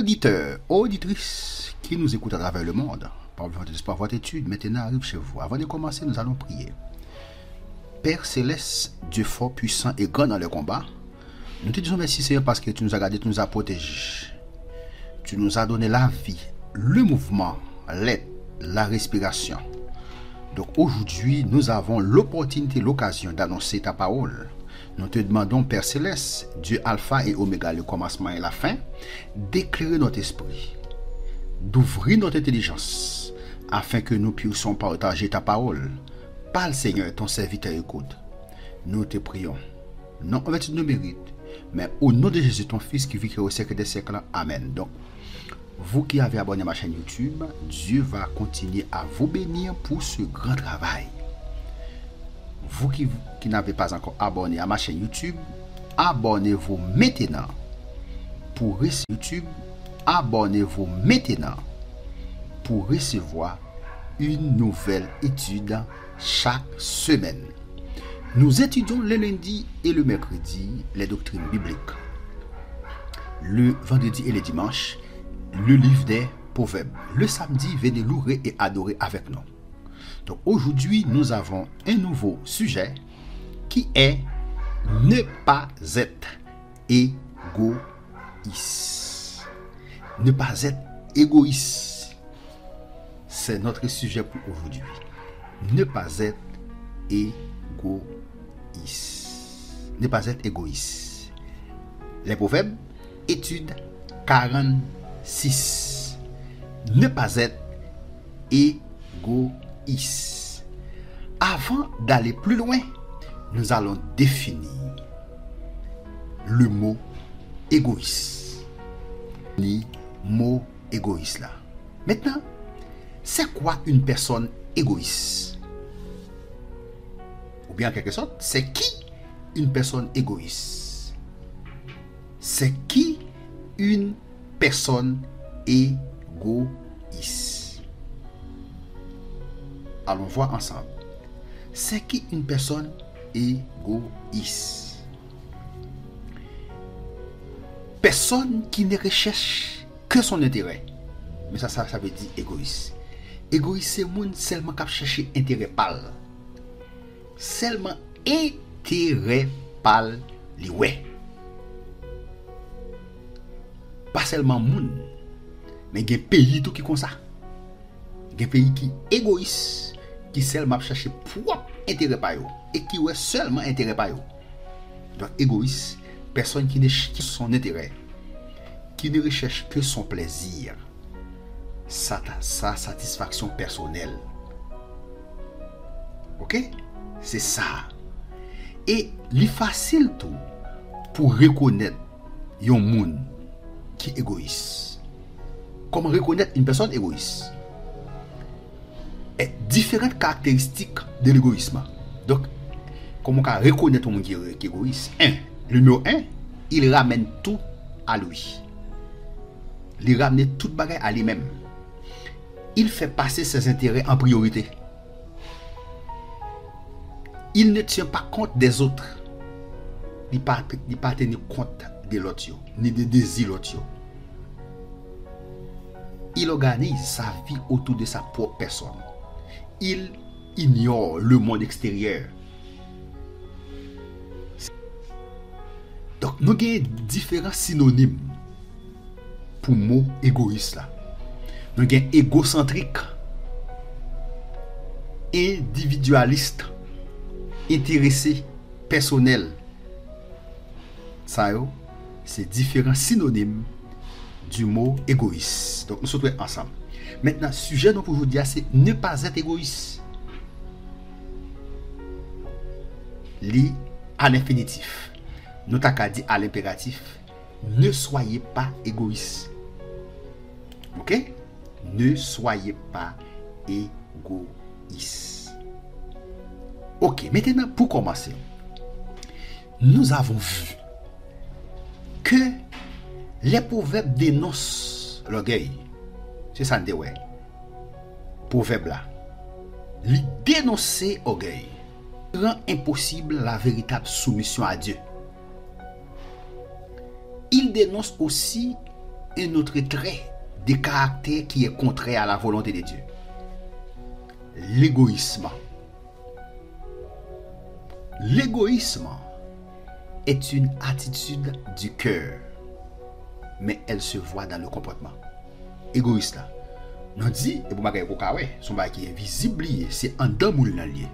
auditeurs, auditrices qui nous écoutent à travers le monde, par votre étude maintenant arrive chez vous. Avant de commencer, nous allons prier. Père Céleste, Dieu fort, puissant et grand dans le combat, nous te disons merci Seigneur parce que tu nous as gardés, tu nous as protégés. Tu nous as donné la vie, le mouvement, l'aide, la respiration. Donc aujourd'hui, nous avons l'opportunité, l'occasion d'annoncer ta parole. Nous te demandons, Père Céleste, Dieu Alpha et Oméga, le commencement et la fin, d'éclairer notre esprit, d'ouvrir notre intelligence, afin que nous puissions partager ta parole. Parle Seigneur, ton serviteur écoute. Nous te prions, non en vertu de nos mérites, mais au nom de Jésus, ton Fils qui vit au siècle des siècles. Amen. Donc, vous qui avez abonné à ma chaîne YouTube, Dieu va continuer à vous bénir pour ce grand travail. Vous qui n'avez pas encore abonné à ma chaîne YouTube, abonnez-vous maintenant pour recevoir YouTube. Abonnez-vous maintenant pour recevoir une nouvelle étude chaque semaine. Nous étudions le lundi et le mercredi les doctrines bibliques. Le vendredi et le dimanche, le livre des Proverbes. Le samedi, venez louer et adorer avec nous. Donc aujourd'hui, nous avons un nouveau sujet qui est ne pas être égoïste. Ne pas être égoïste. C'est notre sujet pour aujourd'hui. Ne pas être égoïste. Ne pas être égoïste. Les Proverbes, étude 46. Ne pas être égoïste. Avant d'aller plus loin, nous allons définir le mot égoïste. Le mot égoïste là. Maintenant, c'est quoi une personne égoïste? Ou bien en quelque sorte, c'est qui une personne égoïste? C'est qui une personne égoïste? Allons voir ensemble. C'est qui une personne égoïste? Personne qui ne recherche que son intérêt. Mais ça veut dire égoïste. Égoïste, c'est monde seulement qui cherche intérêt pâle. Seulement intérêt pâle, li ouais. Pas seulement monde, mais il y a des pays tout qui comme ça. Il y a des pays qui égoïstes, qui seulement cherchent propre intérêt par eux et qui ont seulement intérêt par eux. Donc égoïste, personne qui ne cherche que son intérêt, qui ne recherche que son plaisir, sa satisfaction personnelle. Ok? C'est ça. Et il est facile tout pour reconnaître un monde qui est égoïste. Comment reconnaître une personne égoïste? Et différentes caractéristiques de l'égoïsme. Donc, comment on reconnaître un monde qui est égoïste? Le numéro 1, il ramène tout à lui. Il ramène toute bagarre à lui-même. Il fait passer ses intérêts en priorité. Il ne tient pas compte des autres. Il ne pas tenir compte de l'autre, ni des désirs de l'autre. Il organise sa vie autour de sa propre personne. Il ignore le monde extérieur. Donc, nous avons différents synonymes pour le mot égoïste là. Nous avons égocentrique, individualiste, intéressé, personnel. Ça, c'est différents synonymes du mot égoïste. Donc, nous sommes ensemble. Maintenant, le sujet pour vous dire, c'est ne pas être égoïste. Li à l'infinitif. Nous t'avons dit à l'impératif, ne soyez pas égoïste. Ok? Ne soyez pas égoïste. Ok, maintenant pour commencer, nous avons vu que les proverbes dénoncent l'orgueil. C'est ça, ouais. Proverbe là. Il dénoncer l'orgueil rend impossible la véritable soumission à Dieu. Il dénonce aussi un autre trait de caractère qui est contraire à la volonté de Dieu. L'égoïsme. L'égoïsme est une attitude du cœur, mais elle se voit dans le comportement. Égoïste là. Nous dit, et pour ma son bagay qui est visible, c'est en deux moun nan lié.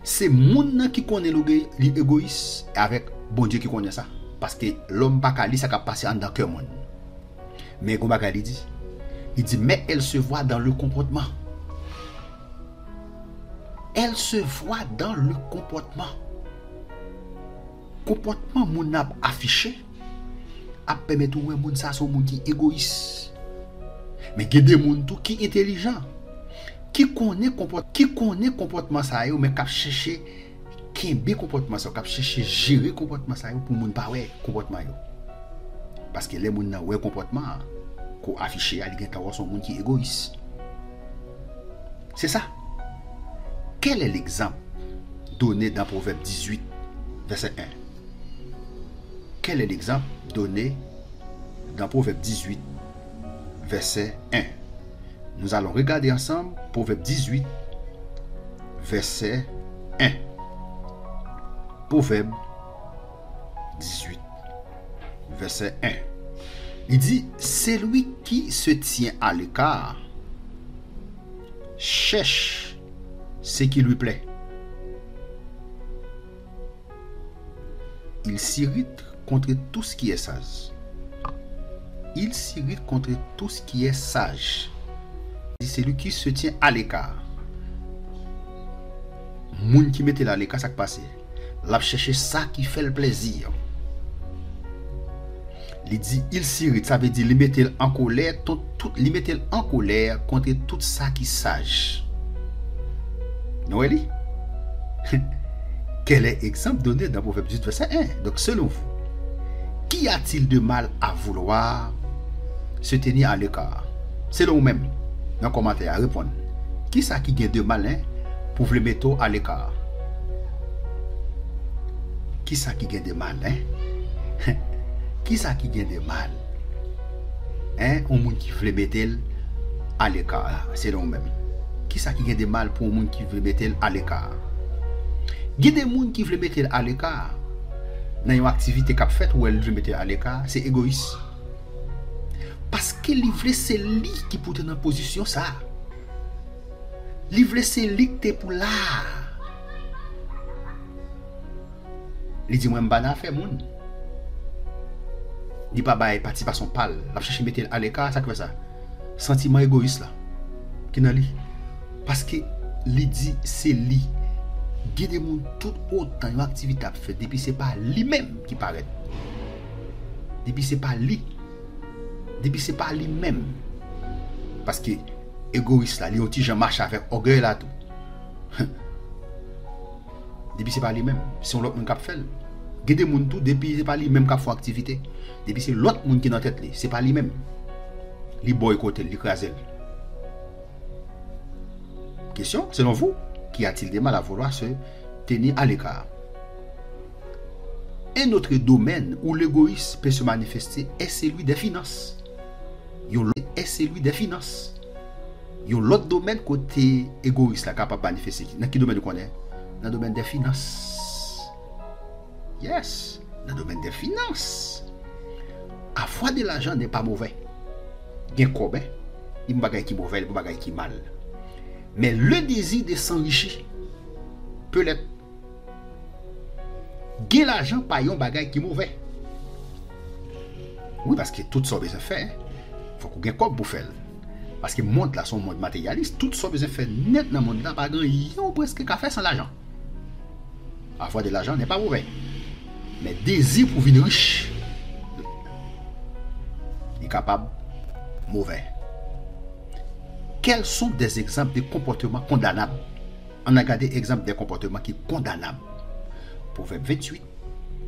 C'est moun qui connaît l'égoïsme avec bon Dieu qui connaît ça. Parce que l'homme pas kali ça ka passer en dans cœur moun. Mais comme il dit, mais elle se voit dans le comportement. Elle se voit dans le comportement. Comportement moun a affiché a permettre ou moun ça son moun qui égoïste. Mais il y a des moun tout qui intelligent, qui connaît comportement ça yo mais qui chercher kembe comportement ça, qui chercher gérer comportement ça yo pour moun pas ouais comportement yo. Parce que les moun nan ouais comportement qu'on affiché a li gen son moun qui égoïste. C'est ça. Quel est l'exemple donné dans Proverbe 18 verset 1? Quel est l'exemple donné dans Proverbe 18 verset 1? Nous allons regarder ensemble Proverbe 18 verset 1. Proverbe 18 verset 1. Il dit, celui qui se tient à l'écart cherche ce qui lui plaît. Il s'irrite contre tout ce qui est sage. Il s'irrite contre tout ce qui est sage. C'est lui qui se tient à l'écart. Moun qui mette à l'écart, ça qui passe. L'a chercher ça qui fait le plaisir. Il dit, il s'irrite, ça veut dire, il mette en colère, il mette en colère contre tout ça qui est sage. Noélie? Quel est l'exemple donné dans Proverbe 18, verset 1? Donc, selon vous, qu'y a-t-il de mal à vouloir se tenir à l'écart? Selon vous-même, dans le commentaire, répondre. Qui ça qui gagne de mal pour vous le mettre à l'écart? Qui ça qui gagne de mal? Qui ça qui gagne de mal? Un monde qui veut mettre à l'écart, selon vous-même. Qui ça qui gagne de mal pour un monde qui veut mettre à l'écart? Il y a des gens qui veulent mettre à l'écart dans une activité qu'a faite ou elle veut mettre à l'écart, c'est égoïste. Parce que livrer c'est lui qui peut être dans position ça. Livrer c'est lui qui est pour là. Il dit moi m'bana fait moun. Il pas bail participation pâle, la chercher mettre à l'écart, ça fait ça. Sentiment égoïste là. Qui dans lui. Parce que il dit c'est lui. Il y a des gens tout autant une activité à faire depuis c'est pas lui-même qui paraît. Depuis c'est pas lui. Depuis c'est pas lui-même. Parce que égoïste là, il petit Jean marche avec orgueil là tout. Depuis c'est pas lui-même, c'est l'autre monde qui fait. Il y a des gens tout depuis c'est pas lui-même qui fait activité. Depuis c'est l'autre monde qui dans tête li, c'est pas lui-même. Li boycotter, li craser. Question, selon vous, qu'y a-t-il de mal à vouloir se tenir à l'écart? Un autre domaine où l'égoïsme peut se manifester est celui des finances. Est celui des finances. L'autre domaine côté égoïste là capable de manifester. Dans quel domaine vous connaissez? Dans le domaine des finances. Yes, dans le domaine des finances. Avoir de l'argent n'est pas mauvais. Il y a un combien? Il y a un bagage qui est mauvais, il y a un bagage qui est mal. Mais le désir de s'enrichir peut l'être. Gagner l'argent par un bagage qui est mauvais. Oui, parce que tout ça besoin faire, il faut qu'on gagne quoi pour faire. Parce que le monde là, son monde matérialiste, tout ça besoin faire net dans le monde là, pas grand presque qu'à faire sans l'argent. Avoir de l'argent n'est pas mauvais. Mais désir pour venir riche, il est capable mauvais. Quels sont des exemples de comportements condamnables? On a regardé exemple des comportements qui sont condamnables. Proverbe 28,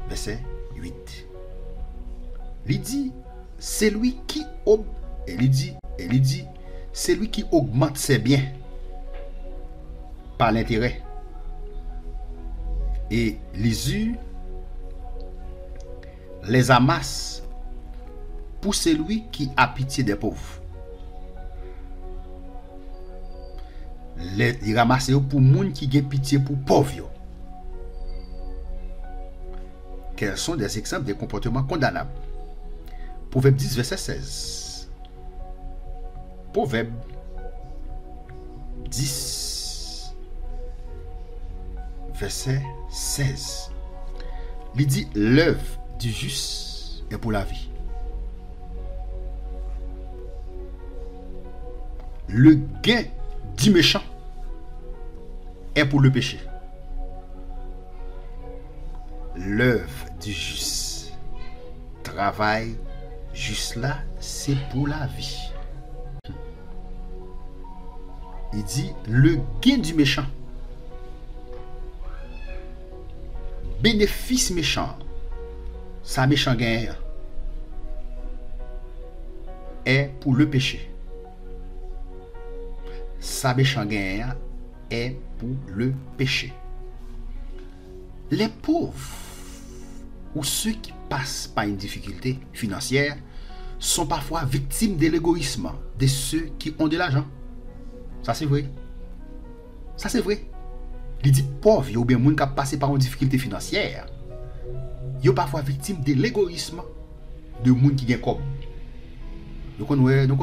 verset 8. Il dit, c'est lui qui c'est lui qui augmente ses biens par l'intérêt. Et les amasse pour celui qui a pitié des pauvres. Il ramasse pour moun qui a pitié pour pauvres. Quels sont des exemples de comportements condamnables? Proverbe 10, verset 16. Proverbe 10, verset 16. Il dit, l'œuvre du juste est pour la vie. Le gain du méchant est pour le péché. L'œuvre du juste, travail juste là, c'est pour la vie. Il dit le gain du méchant, bénéfice méchant, sa méchant gain est pour le péché. Sa méchant gain est pour le péché. Les pauvres ou ceux qui passent par une difficulté financière sont parfois victimes de l'égoïsme de ceux qui ont de l'argent. Ça c'est vrai. Ça c'est vrai. Il dit pauvres ou bien moun qui passent par une difficulté financière, ils sont parfois victimes de l'égoïsme de moun qui gagne comme. Nous connaissons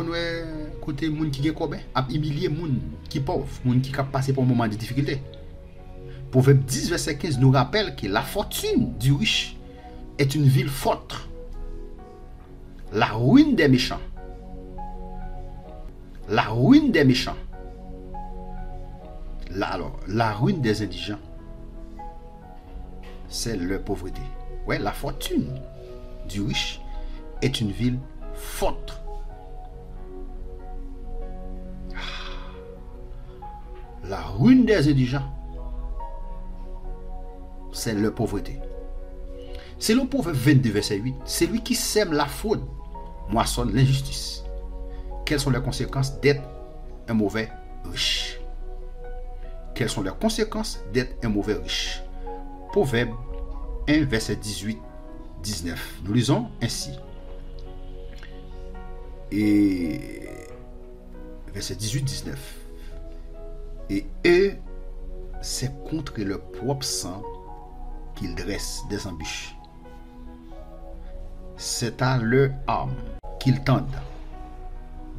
côté moun qui gagne comme a humilier moun qui pauvre, moun qui passent par un moment de difficulté. Proverbe 10, verset 15 nous rappelle que la fortune du riche est une ville forte. La ruine des méchants. La ruine des méchants. La ruine des indigents, c'est leur pauvreté. Ouais, la fortune du riche est une ville forte. La ruine des indigents, c'est leur pauvreté. C'est le Proverbe 22, verset 8. C'est lui qui sème la fraude, moissonne l'injustice. Quelles sont les conséquences d'être un mauvais riche? Quelles sont les conséquences d'être un mauvais riche? Proverbe 1, verset 18, 19. Nous lisons ainsi. Et verset 18, 19. Et eux, c'est contre leur propre sang qu'ils dressent des embûches. C'est à leur âme qu'ils tendent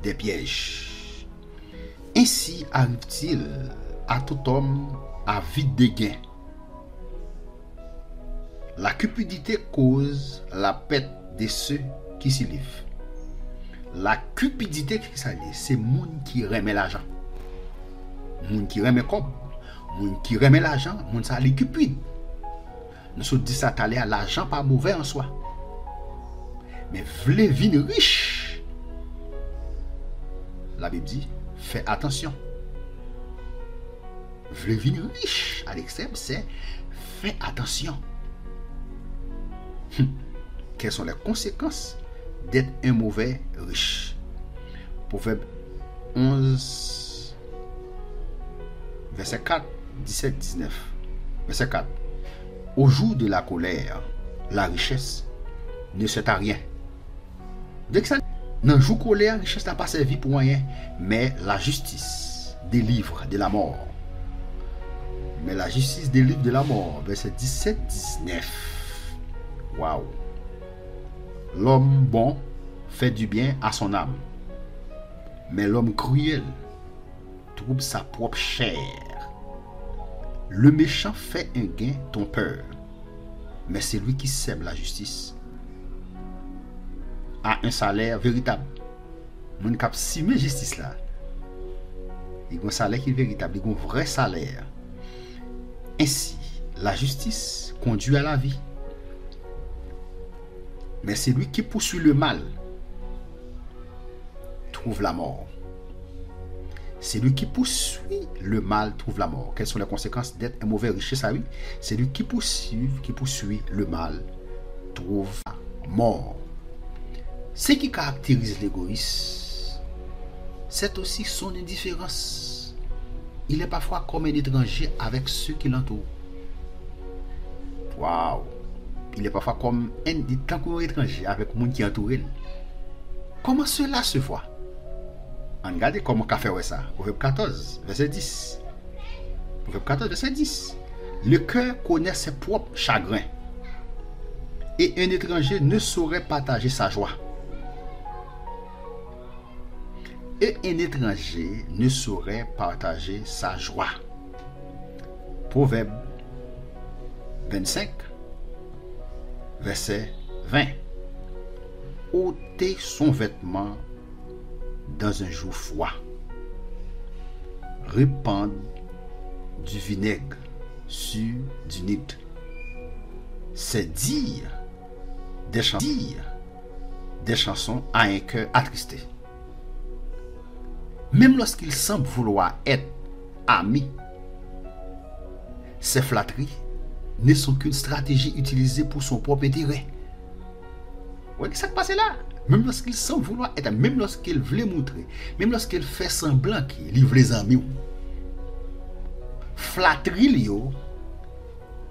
des pièges. Ainsi arrive-t-il à tout homme avide de gain. La cupidité cause la perte de ceux qui s'y livrent. La cupidité, c'est moun qui remet l'argent. Moun qui remet comme, moun qui remet l'argent, moun ça les cupide. Nous sommes dit ça à l'argent pas mauvais en soi. Mais vle vin riche. La Bible dit, fais attention. Vle vin riche à l'extrême, c'est fais attention. Quelles sont les conséquences d'être un mauvais riche? Proverbe 11, verset 4, 17, 19. Verset 4. Au jour de la colère, la richesse ne sert à rien. Dès que ça, dans le jour de colère, la richesse n'a pas servi pour rien, mais la justice délivre de la mort. Mais la justice délivre de la mort. Verset 17, 19. Waouh! L'homme bon fait du bien à son âme, mais l'homme cruel trouble sa propre chair. Le méchant fait un gain trompeur, mais c'est lui qui sème la justice a un salaire véritable. Mon cap simé justice là, il a un salaire qui est véritable, il a un vrai salaire. Ainsi, la justice conduit à la vie. Mais c'est lui qui poursuit le mal trouve la mort. C'est lui qui poursuit le mal trouve la mort. Quelles sont les conséquences d'être un mauvais riche? Ça oui, c'est lui qui poursuit le mal trouve la mort. Ce qui caractérise l'égoïste, c'est aussi son indifférence. Il est parfois comme un étranger avec ceux qui l'entourent. Waouh! Il est parfois comme un étranger avec le monde qui entoure. Comment cela se voit? Regardez comment on fait ça. Proverbe 14, verset 10. Proverbe 14, verset 10. Le cœur connaît ses propres chagrins, et un étranger ne saurait partager sa joie. Et un étranger ne saurait partager sa joie. Proverbe 25, verset 20. Ôtez son vêtement dans un jour froid. Répandre du vinaigre sur du nid. C'est dire des chansons à un cœur attristé. Même lorsqu'il semble vouloir être ami, ces flatteries ne sont qu'une stratégie utilisée pour son propre intérêt. Ouais, qu'est-ce qui s'est passé là? Même lorsqu'il semble vouloir être, même lorsqu'il veut montrer, même lorsqu'il fait semblant qu'il livre les amis, flatterie,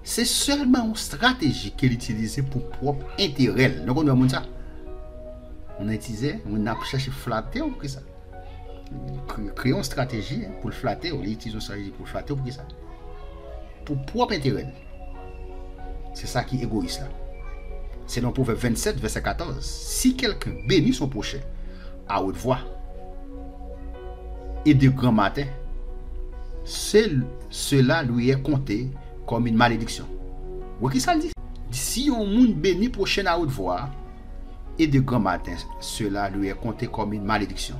c'est seulement une stratégie qu'il utilise pour propre intérêt. Donc on a ça. On a utilisé, on a cherché flatter ou que ça. Créer une stratégie pour le flatter, on utilise une stratégie pour le flatter ou que ça. Pour propre intérêt. C'est ça qui est égoïste là. C'est dans Proverbe 27, verset 14. Si quelqu'un bénit son prochain à haute voix et de grand matin, cela lui est compté comme une malédiction. Ou qui ça le dit? Si on monde bénit prochain à haute voix et de grand matin, cela lui est compté comme une malédiction.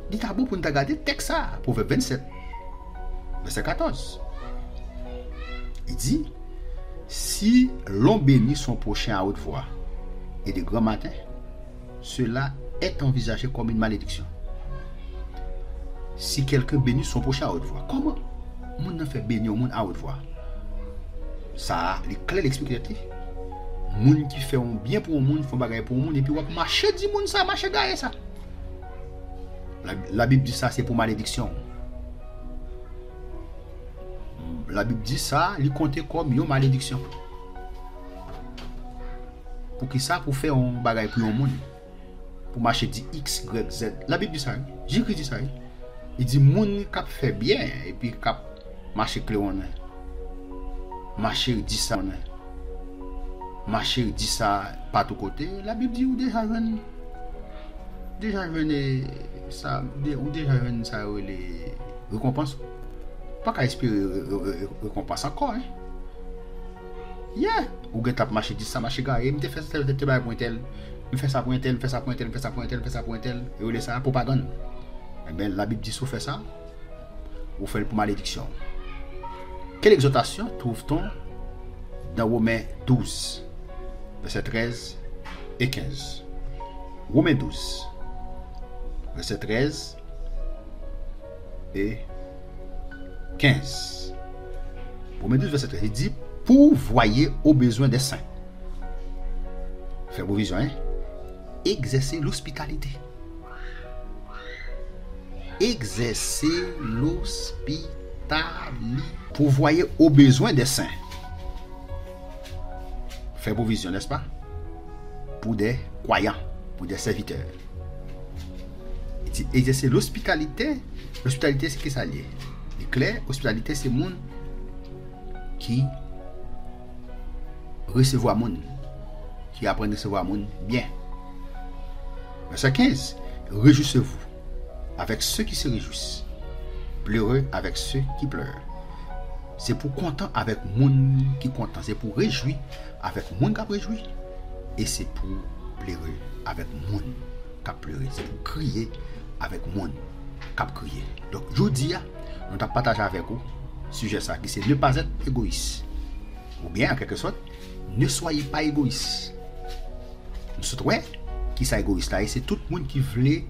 Dit à bout pour nous regarder texte ça, Proverbe 27, verset 14. Il dit, si l'on bénit son prochain à haute voix et de grand matin, cela est envisagé comme une malédiction. Si quelqu'un bénit son prochain à haute voix, comment on ne fait bénir au monde à haute voix? Ça, les clés l'expliquent. Moun qui fait un bien pour le monde, font bagaille pour le monde, et puis on marche du monde ça, marche gagne ça. La Bible dit ça, c'est pour malédiction. La Bible dit ça, il compte comme une malédiction. Pour qui ça? Pour faire un bagage pour le monde. Pour marcher dit X, Y, Z. La Bible dit ça. Jésus dit ça. Il dit, moun qui fait bien, et puis qui marche cléon. Marcher dit ça. Marcher dit ça par tous côtés. La Bible dit, ou déjà venez ça, ou déjà venez ça, les récompenses. Pas qu'à espérer récompense encore. Hein? Yeah! Ou que tu as marché 10 ça, marché garé, je fais ça pour un tel, je fais ça pour un tel, je fais ça pour un tel, je fais ça pour un tel, je fais ça pour un tel, et vous laissez ça propagande. Eh bien, la Bible dit si vous faites ça, vous faites pour malédiction. Quelle exhortation trouve-t-on dans Romains 12, verset 13 et 15? Romains 12, verset 13 et 15. Romains 12, verset 13, il dit, pourvoyez aux besoins des saints. Faites provision, hein? Exercez l'hospitalité. Exercez l'hospitalité. Pourvoyez aux besoins des saints. Faites provision, n'est-ce pas? Pour des croyants, pour des serviteurs. Il dit, exercez l'hospitalité. L'hospitalité, c'est qui ça lié? C'est clair, hospitalité, c'est monde qui recevoir monde, qui apprend à recevoir monde bien. Verset 15. Réjouissez-vous avec ceux qui se réjouissent, pleurez avec ceux qui pleurent. C'est pour content avec monde qui content, c'est pour réjouir avec monde qui a réjoui, et c'est pour pleurer avec monde qui a pleuré, c'est pour crier avec monde qui a crié. Donc je dis, nous avons partagé avec vous sujet ça, qui c'est ne pas être égoïste, ou bien en quelque sorte ne soyez pas égoïste. Nous sommes qui sont égoïste là, et c'est tout le monde qui voulait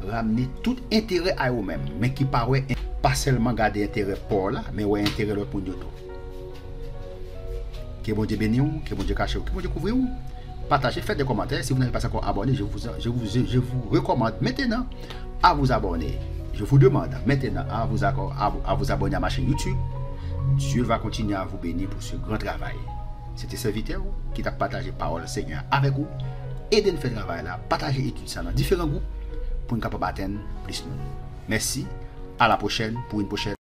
ramener tout intérêt à eux-mêmes, mais qui paraît pas seulement garder intérêt pour là, mais ouais intérêt l'autre pour nous. Que bon Dieu bénisse vous, que bon Dieu cache vous, que bon Dieu couvre vous. Partagez, faites des commentaires. Si vous n'avez pas encore abonné, je vous recommande maintenant à vous abonner. Je vous demande maintenant à vous abonner à ma chaîne YouTube. Dieu va continuer à vous bénir pour ce grand travail. C'était serviteur qui t'a partagé parole Seigneur avec vous. aider nous faire travail là, partager études ça dans différents groupes pour nous capable atteindre plus de monde. Merci, à la prochaine pour une prochaine